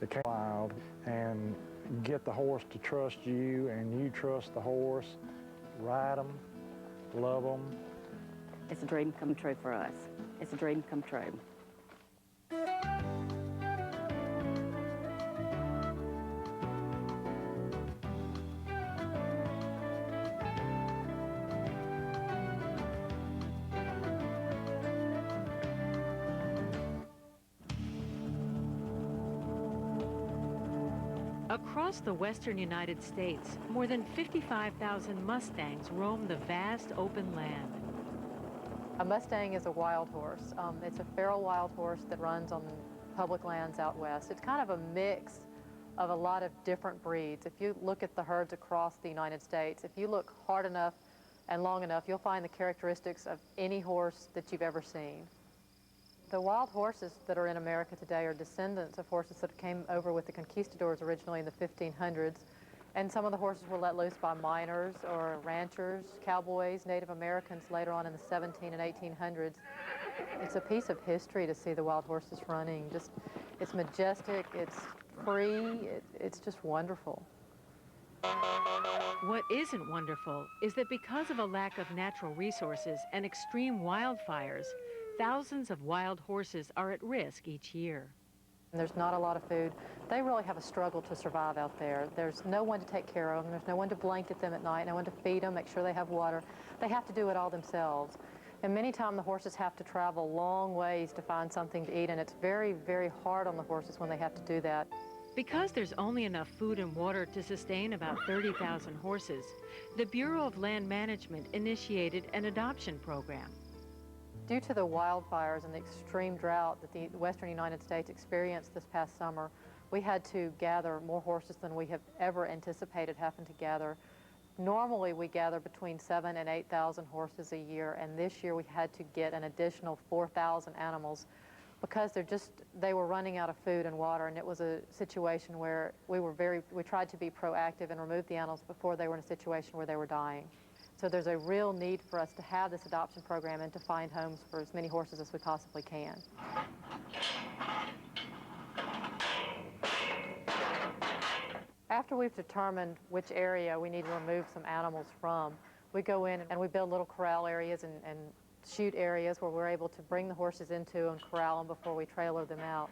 the wild and get the horse to trust you and you trust the horse, ride them, love them. It's a dream come true for us. It's a dream come true. Across the western United States, more than 55,000 Mustangs roam the vast open land. A Mustang is a wild horse. It's a feral wild horse that runs on public lands out west. It's kind of a mix of a lot of different breeds. If you look at the herds across the United States, if you look hard enough and long enough, you'll find the characteristics of any horse that you've ever seen. The wild horses that are in America today are descendants of horses that came over with the conquistadors originally in the 1500s. And some of the horses were let loose by miners or ranchers, cowboys, Native Americans later on in the 17 and 1800s. It's a piece of history to see the wild horses running. It's majestic, it's free, it's just wonderful. What isn't wonderful is that because of a lack of natural resources and extreme wildfires, thousands of wild horses are at risk each year. There's not a lot of food. They really have a struggle to survive out there. There's no one to take care of them. There's no one to blanket them at night, no one to feed them, make sure they have water. They have to do it all themselves. And many times the horses have to travel long ways to find something to eat, and it's very, very hard on the horses when they have to do that. Because there's only enough food and water to sustain about 30,000 horses, the Bureau of Land Management initiated an adoption program. Due to the wildfires and the extreme drought that the western United States experienced this past summer, we had to gather more horses than we have ever anticipated having to gather. Normally we gather between 7,000 and 8,000 horses a year, and this year we had to get an additional 4,000 animals because they were running out of food and water, and it was a situation where we tried to be proactive and remove the animals before they were in a situation where they were dying. So there's a real need for us to have this adoption program and to find homes for as many horses as we possibly can. After we've determined which area we need to remove some animals from, we go in and we build little corral areas and chute areas where we're able to bring the horses into and corral them before we trailer them out.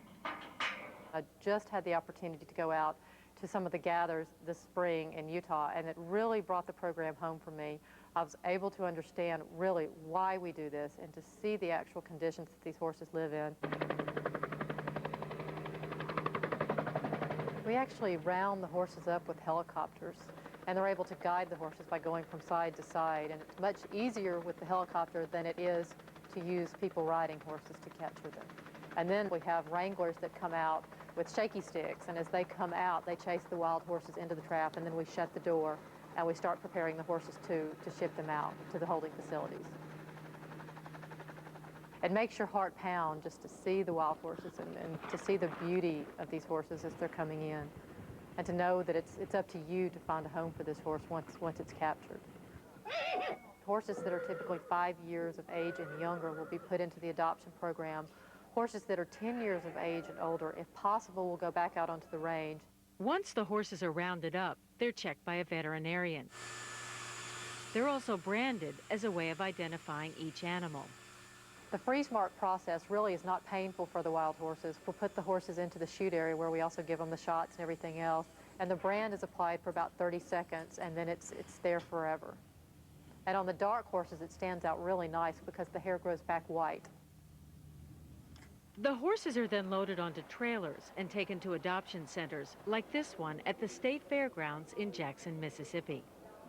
I just had the opportunity to go out to some of the gathers this spring in Utah, and it really brought the program home for me. I was able to understand really why we do this and to see the actual conditions that these horses live in. We actually round the horses up with helicopters, and they're able to guide the horses by going from side to side, and it's much easier with the helicopter than it is to use people riding horses to capture them. And then we have wranglers that come out with shaky sticks, and as they come out, they chase the wild horses into the trap, and then we shut the door and we start preparing the horses to ship them out to the holding facilities. It makes your heart pound just to see the wild horses and to see the beauty of these horses as they're coming in, and to know that it's up to you to find a home for this horse once it's captured. Horses that are typically 5 years of age and younger will be put into the adoption program. Horses that are 10 years of age and older, if possible, will go back out onto the range. Once the horses are rounded up, they're checked by a veterinarian. They're also branded as a way of identifying each animal. The freeze mark process really is not painful for the wild horses. We'll put the horses into the chute area where we also give them the shots and everything else, and the brand is applied for about 30 seconds, and then it's there forever. And on the dark horses, it stands out really nice because the hair grows back white. The horses are then loaded onto trailers and taken to adoption centers, like this one at the State Fairgrounds in Jackson, Mississippi.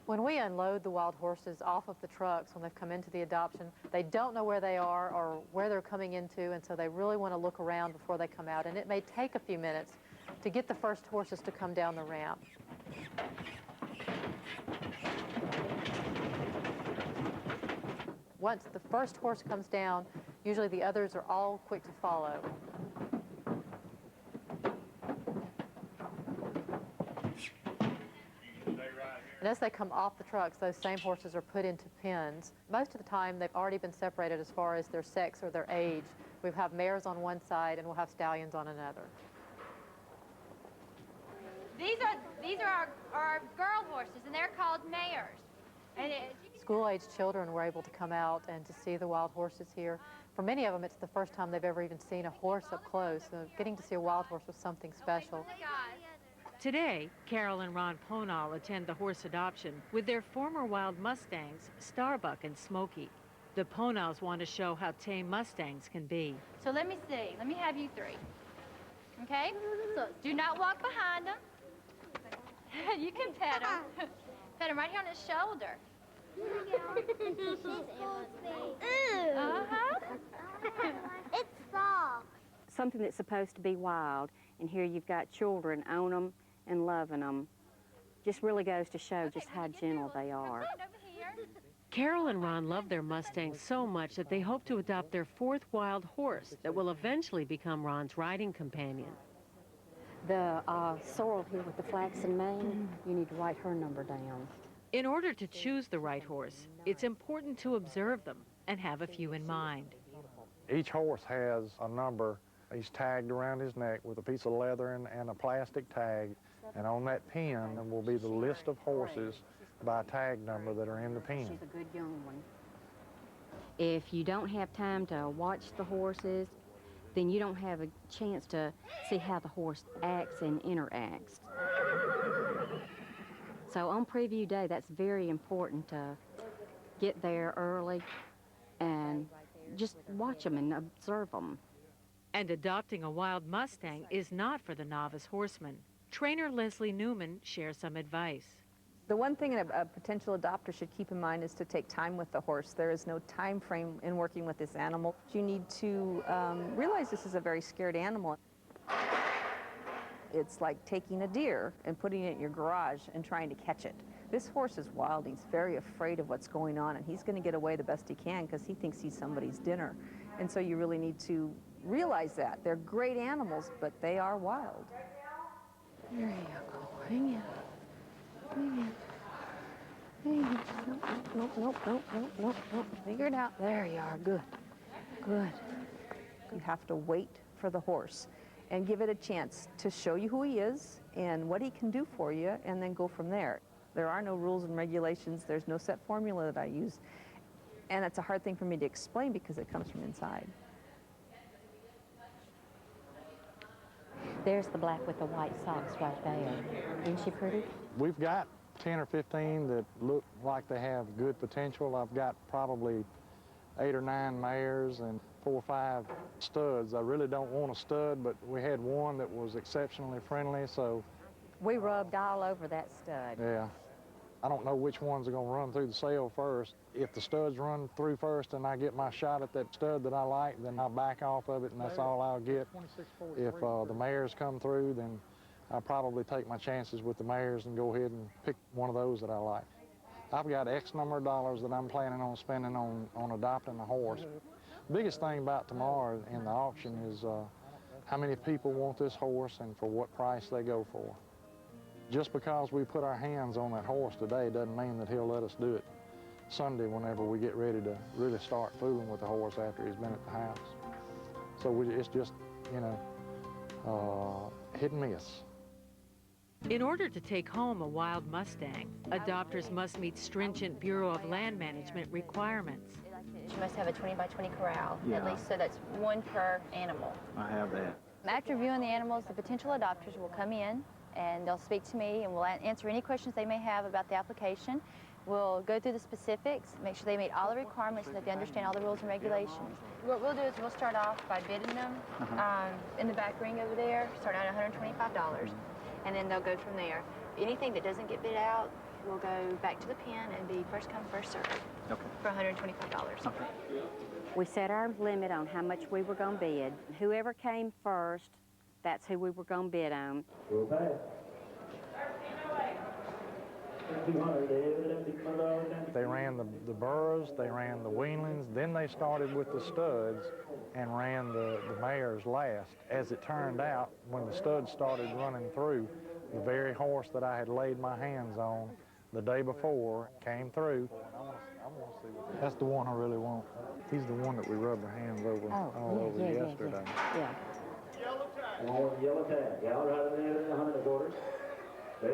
When we unload the wild horses off of the trucks when they've come into the adoption, they don't know where they are or where they're coming into, and so they really want to look around before they come out, and it may take a few minutes to get the first horses to come down the ramp. Once the first horse comes down, usually the others are all quick to follow. And as they come off the trucks, those same horses are put into pens. Most of the time, they've already been separated as far as their sex or their age. We have mares on one side and we'll have stallions on another. are girl horses, and they're called mares. And School-age children were able to come out and to see the wild horses here. For many of them, it's the first time they've ever even seen a horse up close. So getting to see a wild horse was something special. Today, Carol and Ron Ponal attend the horse adoption with their former wild Mustangs, Starbuck and Smokey. The Ponals want to show how tame Mustangs can be. So let me see. Let me have you three. Okay? So do not walk behind them. You can pet them. Pet him right here on his shoulder. It's soft. Something that's supposed to be wild, and here you've got children own them and loving them. Just really goes to show just how gentle they are. Carol and Ron love their Mustangs so much that they hope to adopt their fourth wild horse that will eventually become Ron's riding companion. The sorrel here with the flaxen mane, you need to write her number down. In order to choose the right horse, it's important to observe them and have a few in mind. Each horse has a number. He's tagged around his neck with a piece of leather and a plastic tag. And on that pin will be the list of horses by tag number that are in the pin. She's a good young one. If you don't have time to watch the horses, then you don't have a chance to see how the horse acts and interacts. So on preview day, that's very important to get there early and just watch them and observe them. And adopting a wild Mustang is not for the novice horseman. Trainer Leslie Newman shares some advice. The one thing a potential adopter should keep in mind is to take time with the horse. There is no time frame in working with this animal. You need to realize this is a very scared animal. It's like taking a deer and putting it in your garage and trying to catch it. This horse is wild. He's very afraid of what's going on, and he's going to get away the best he can because he thinks he's somebody's dinner. And so you really need to realize that. They're great animals, but they are wild. There you go. Hang in. Hang in. Hang in. Nope. Figure it out. There you are. Good. Good. You have to wait for the horse and give it a chance to show you who he is and what he can do for you, and then go from there. There are no rules and regulations. There's no set formula that I use. And it's a hard thing for me to explain because it comes from inside. There's the black with the white socks right there. Isn't she pretty? We've got 10 or 15 that look like they have good potential. I've got probably 8 or 9 mares and 4 or 5 studs. I really don't want a stud, but we had one that was exceptionally friendly, so. We rubbed all over that stud. Yeah. I don't know which ones are going to run through the sale first. If the studs run through first and I get my shot at that stud that I like, then I'll back off of it and that's all I'll get. If the mares come through, then I'll probably take my chances with the mares and go ahead and pick one of those that I like. I've got X number of dollars that I'm planning on spending on adopting a horse. The biggest thing about tomorrow in the auction is how many people want this horse and for what price they go for. Just because we put our hands on that horse today doesn't mean that he'll let us do it Sunday whenever we get ready to really start fooling with the horse after he's been at the house. So it's just, you know, hit and miss. In order to take home a wild Mustang, adopters must meet stringent Bureau of Land Management requirements. You must have a 20 by 20 corral, at least, so that's one per animal. I have that. After viewing the animals, the potential adopters will come in and they'll speak to me and we'll answer any questions they may have about the application. We'll go through the specifics, make sure they meet all the requirements so that they understand all the rules and regulations. What we'll do is we'll start off by bidding them in the back ring over there, starting at $125, and then they'll go from there. Anything that doesn't get bid out, we'll go back to the pen and be first come, first served for $125. Okay. We set our limit on how much we were going to bid. Whoever came first, that's who we were going to bid on. They ran the burros, they ran the weanlings, then they started with the studs and ran the mares last. As it turned out, when the studs started running through, the very horse that I had laid my hands on the day before came through. That's the one I really want. He's the one that we rubbed our hands over all over yesterday. Yeah. Yellow tag, $100 and $125. So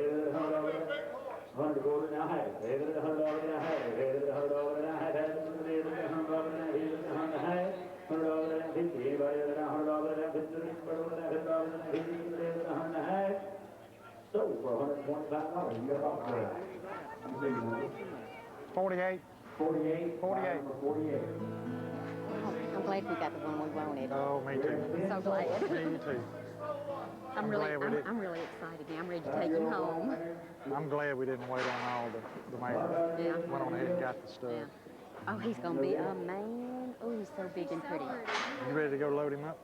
for $125, you got off there. 48. 48. 48. 48. I'm glad we got the one we wanted. Oh, me too. I'm so glad. Me too. I'm really excited now. I'm ready to take him home. I'm glad we didn't wait on all the mares. Yeah. Went on ahead and got the stud. Yeah. Oh, he's gonna be a man. Oh, he's so big and pretty. You ready to go load him up?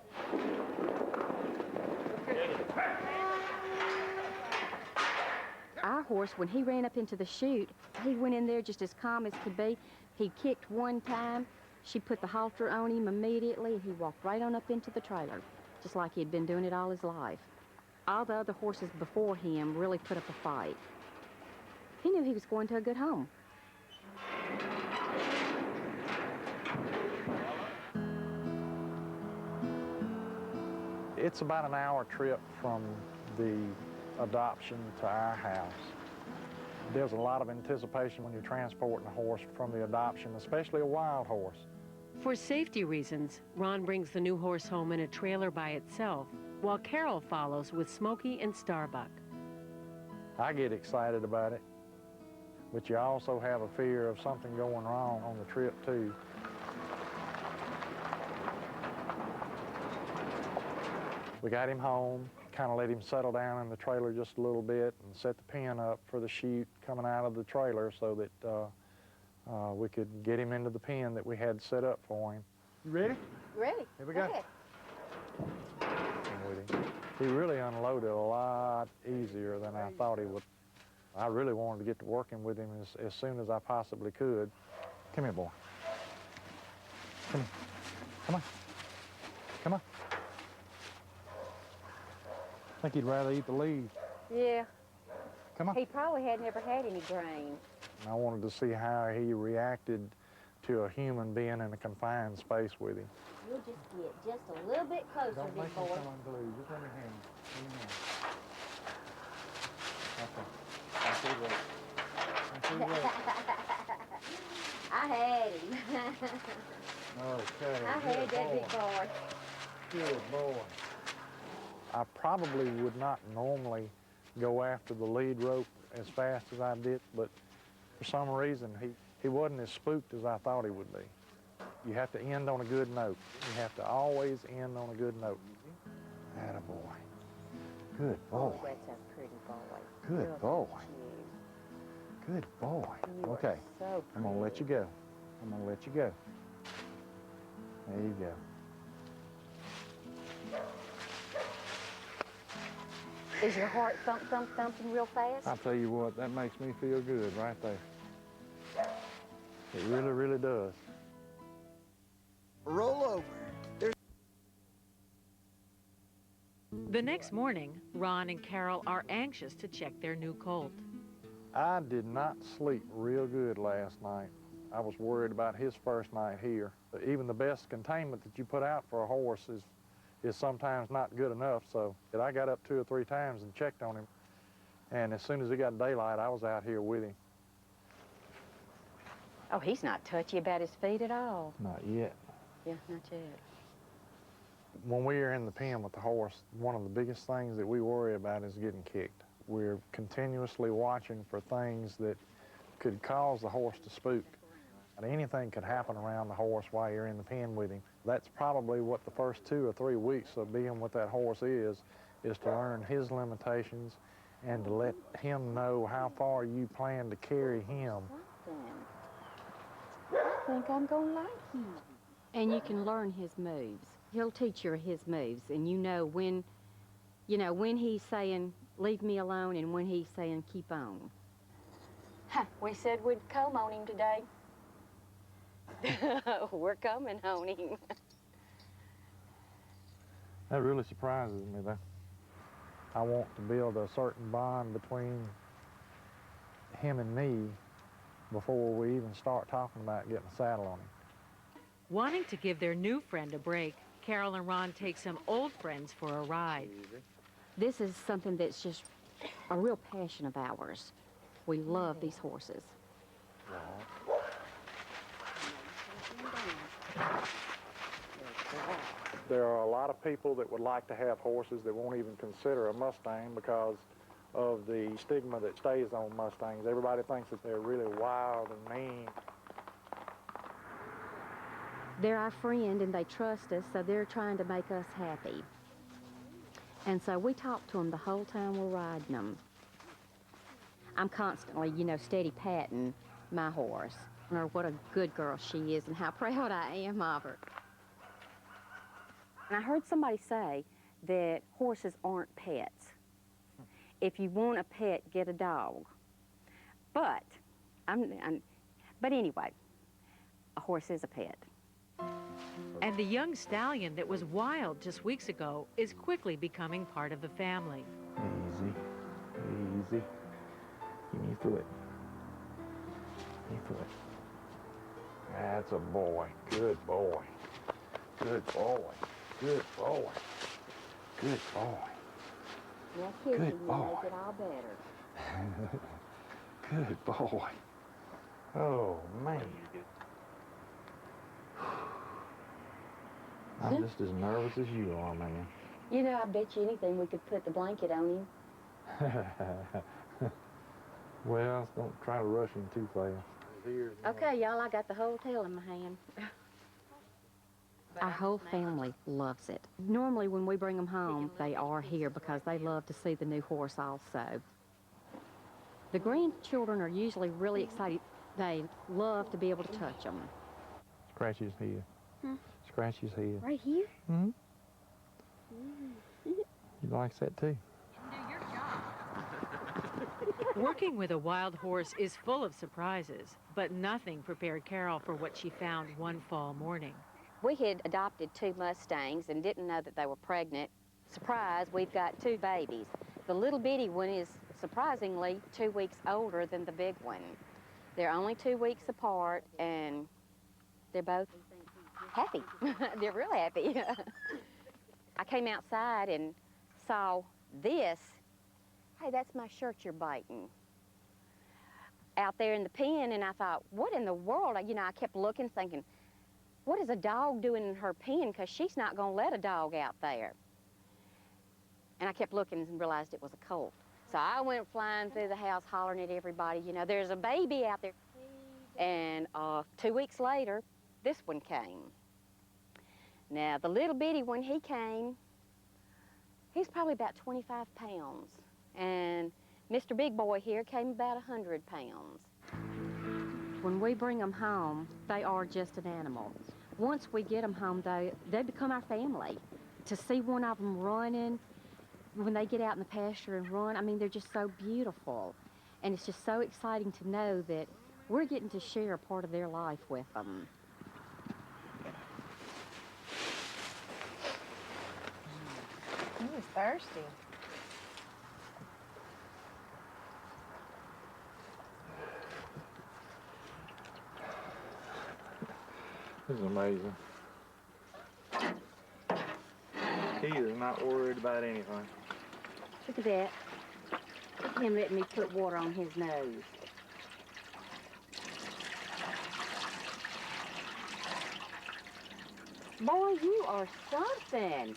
Our horse, when he ran up into the chute, he went in there just as calm as could be. He kicked one time. She put the halter on him immediately, and he walked right on up into the trailer, just like he'd been doing it all his life. All the other horses before him really put up a fight. He knew he was going to a good home. It's about an hour trip from the adoption to our house. There's a lot of anticipation when you're transporting a horse from the adoption, especially a wild horse. For safety reasons, Ron brings the new horse home in a trailer by itself, while Carol follows with Smokey and Starbuck. I get excited about it, but you also have a fear of something going wrong on the trip too. We got him home, kind of let him settle down in the trailer just a little bit and set the pen up for the chute coming out of the trailer so that we could get him into the pen that we had set up for him. You ready? Ready. Here we go. Okay. With him. He really unloaded a lot easier than I thought he would. I really wanted to get to working with him as soon as I possibly could. Come here, boy. Come here. Come on. Come on. I think he'd rather eat the leaves. Yeah. Come on. He probably had never had any grain. I wanted to see how he reacted to a human being in a confined space with him. You'll just get just a little bit closer, Don't big make him boy. come unglued. Just let me hand. Let me hand. Okay. I see that. I had him. Okay. I had that big boy. Good boy. I probably would not normally go after the lead rope as fast as I did, but for some reason he wasn't as spooked as I thought he would be. You have to end on a good note. You have to always end on a good note. Attaboy. Good boy. Oh, that's a pretty boy. Good boy. Good boy. Okay. So I'm gonna let you go. I'm gonna let you go. There you go. Is your heart thumping real fast? I'll tell you what, that makes me feel good right there. It really, really does. Roll over. The next morning, Ron and Carol are anxious to check their new colt. I did not sleep real good last night. I was worried about his first night here. Even the best containment that you put out for a horse is sometimes not good enough, so I got up 2 or 3 times and checked on him. And as soon as it got daylight, I was out here with him. Oh, he's not touchy about his feet at all. Not yet. Yeah, not yet. When we are in the pen with the horse, one of the biggest things that we worry about is getting kicked. We're continuously watching for things that could cause the horse to spook. Anything could happen around the horse while you're in the pen with him. That's probably what the first 2 or 3 weeks of being with that horse is to learn his limitations and to let him know how far you plan to carry him. I think I'm gonna like him. And you can learn his moves. He'll teach you his moves, and you know when he's saying, leave me alone, and when he's saying, keep on. We said we'd come on him today. We're coming on him. That really surprises me, though. I want to build a certain bond between him and me before we even start talking about getting a saddle on him. Wanting to give their new friend a break, Carol and Ron take some old friends for a ride. This is something that's just a real passion of ours. We love these horses. There are a lot of people that would like to have horses that won't even consider a Mustang because of the stigma that stays on Mustangs. Everybody thinks that they're really wild and mean. They're our friend and they trust us, so they're trying to make us happy. And so we talk to them the whole time we're riding them. I'm constantly, you know, steady patting my horse, or what a good girl she is and how proud I am of her. And I heard somebody say that horses aren't pets. If you want a pet, get a dog. But anyway, a horse is a pet. And the young stallion that was wild just weeks ago is quickly becoming part of the family. Easy, easy. Give me your foot. Give me your foot. That's a boy. Good boy. Good boy. Good boy. Good boy. Yeah, kissing Good you boy. make it all better. Good boy. Oh, man. I'm just as nervous as you are, man. You know, I bet you anything we could put the blanket on him. Well, don't try to rush him too fast. Okay, y'all, I got the whole tail in my hand. Our whole family loves it. Normally when we bring them home, they are here because they love to see the new horse also. The grandchildren are usually really excited. They love to be able to touch them. Scratch his head. Scratch his head. Right here? Mm-hmm. He likes that too. Working with a wild horse is full of surprises, but nothing prepared Carol for what she found one fall morning. We had adopted 2 Mustangs and didn't know that they were pregnant. Surprise, we've got 2 babies. The little bitty one is surprisingly 2 weeks older than the big one. They're only 2 weeks apart and they're both happy. They're real happy. I came outside and saw this. Hey, that's my shirt you're biting. Out there in the pen, and I thought, what in the world? You know, I kept looking, thinking, what is a dog doing in her pen? Because she's not going to let a dog out there. And I kept looking and realized it was a colt. So I went flying through the house, hollering at everybody, you know, there's a baby out there. And 2 weeks later, this one came. Now, the little bitty one, he came, he's probably about 25 pounds. And Mr. Big Boy here came about 100 pounds. When we bring them home, they are just an animal. Once we get them home, they become our family. To see one of them running, when they get out in the pasture and run, I mean, they're just so beautiful. And it's just so exciting to know that we're getting to share a part of their life with them. He's thirsty. This is amazing. He is not worried about anything. Look at that. Look at him letting me put water on his nose. Boy, you are something.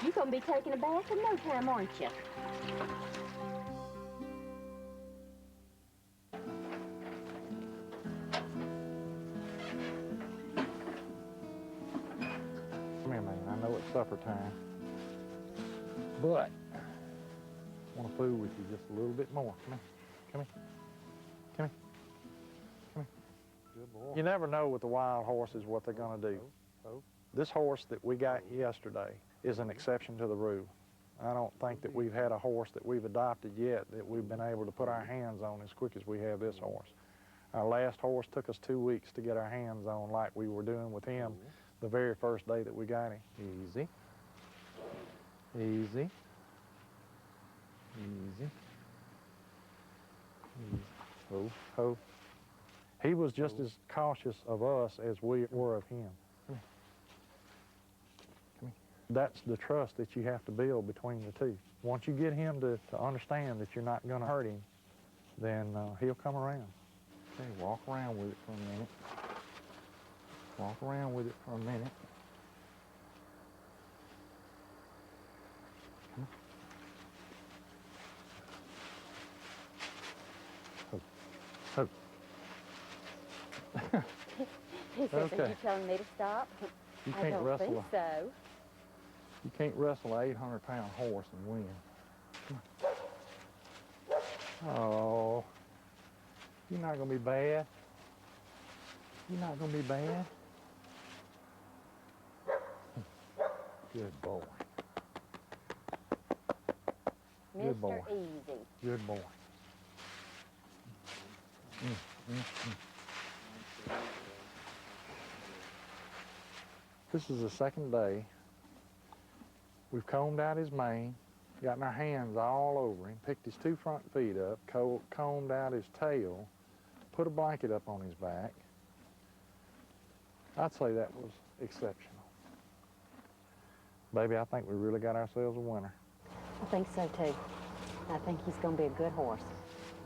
You're going to be taking a bath in no time, aren't you? Come here, man. I know it's supper time. But I want to fool with you just a little bit more. Come here. Come here. Come here. Come here. Good boy. You never know with the wild horses what they're going to do. This horse that we got yesterday is an exception to the rule. I don't think that we've had a horse that we've adopted yet that we've been able to put our hands on as quick as we have this horse. Our last horse took us 2 weeks to get our hands on like we were doing with him the very first day that we got him. Easy. Easy. Easy. Easy. Ho, ho. He was just as cautious of us as we were of him. Come here. Come here. That's the trust that you have to build between the two. Once you get him to understand that you're not going to hurt him, then he'll come around. Okay, walk around with it for a minute. Walk around with it for a minute. Come on. Ho. He says, Okay. are you telling me to stop? You I can't don't wrestle think so. You can't wrestle an 800-pound horse and win. Come on. Oh, you're not gonna be bad. You're not gonna be bad. Good boy. Good boy. Mr. Easy. Good boy. This is the second day. We've combed out his mane, gotten our hands all over him, picked his 2 front feet up, combed out his tail, put a blanket up on his back. I'd say that was exceptional. Baby, I think we really got ourselves a winner. I think so, too. I think he's going to be a good horse.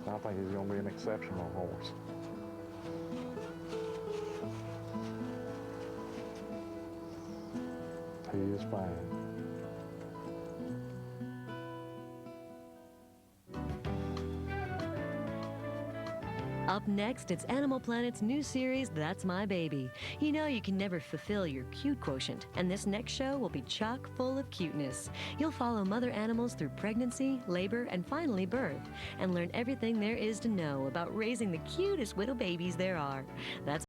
I think he's going to be an exceptional horse. He is fine. Up next, it's Animal Planet's new series, That's My Baby. You know you can never fulfill your cute quotient, and this next show will be chock full of cuteness. You'll follow mother animals through pregnancy, labor, and finally birth, and learn everything there is to know about raising the cutest little babies there are. That's